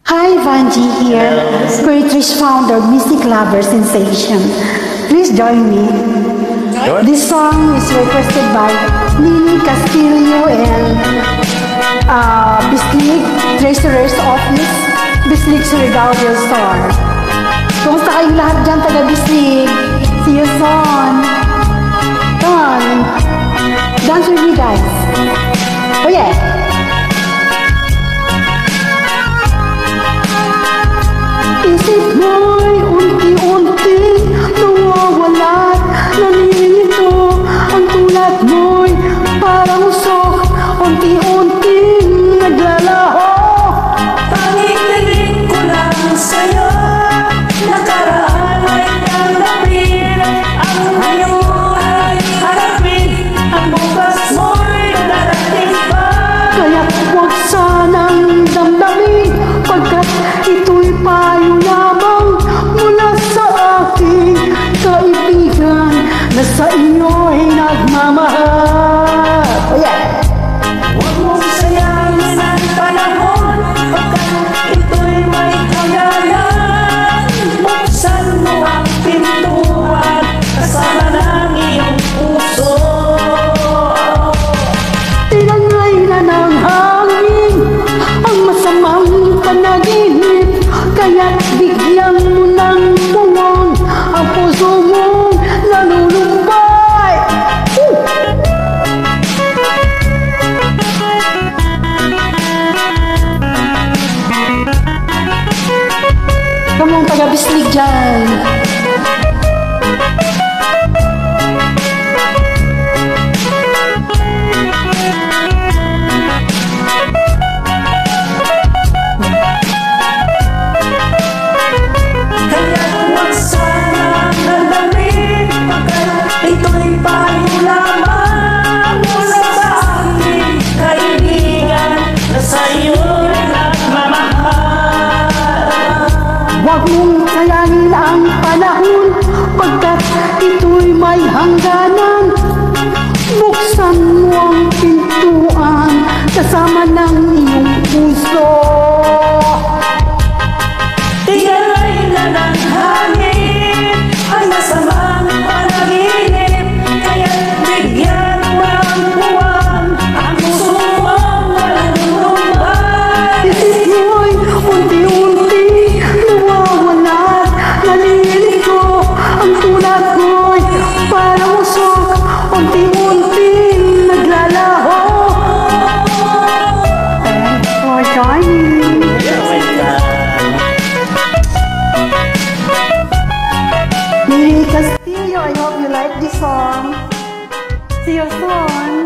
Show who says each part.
Speaker 1: Hi, Vanji here, British founder, Mystic Lover Sensation. Please join me. This song is requested by Nini Castillo and Bislig, Treasurer's Office, Bislig Surigao Star. Kumusta kayong lahat dyan, taga Bislig? See you soon. Come on, dance with me, guys. Oh yeah. Isip mo'y unti-unti nawawala, nalilito. Ang tulad mo'y parang usok, unti-unting naglalaho.
Speaker 2: Pangitinig ko lang sa'yo, nakaraan ay tanggapin. Ang ngayon ay harapin, ang bukas mo'y darating pa.
Speaker 1: Kaya't huwag sanang damdamin, pagkat ito'y payo lamang mula sa aking kaibigan na sa inyo'y nagmamahal. Oh yeah!
Speaker 2: Huwag mong sayangin ang panahon, pagkat ito'y may kagayan. Buksan mo ang pintuan, kasama ng iyong puso.
Speaker 1: Tinangay na ng hangin ang masamang panaginip, kaya't bigyan mo ng buwang ang puso mong nalulumbay. Kamong taga-Bislig dyan.
Speaker 2: Kaya't huwag sanang damdamin, pagkat ito'y payo lamang mula sa aking kaibigan na sa'yo'y nagmamahal.
Speaker 1: Huwag mong sayangin ang panahon, pagkat ito'y may hangganan. Buksan mo ang pintuan, kasama ng iyong puso.
Speaker 2: Tingalay na ng hangin ang masamang panaginip, kaya't bigyan mo ng buwan ang puso mong nalulumbay.
Speaker 1: Isip mo'y unti-unti nawawala, nalilito. Ang tulad mo'y parang usok, unti-unting naglalaho. Thanks for joining. Nini Castillo, I hope you like this song. See you soon.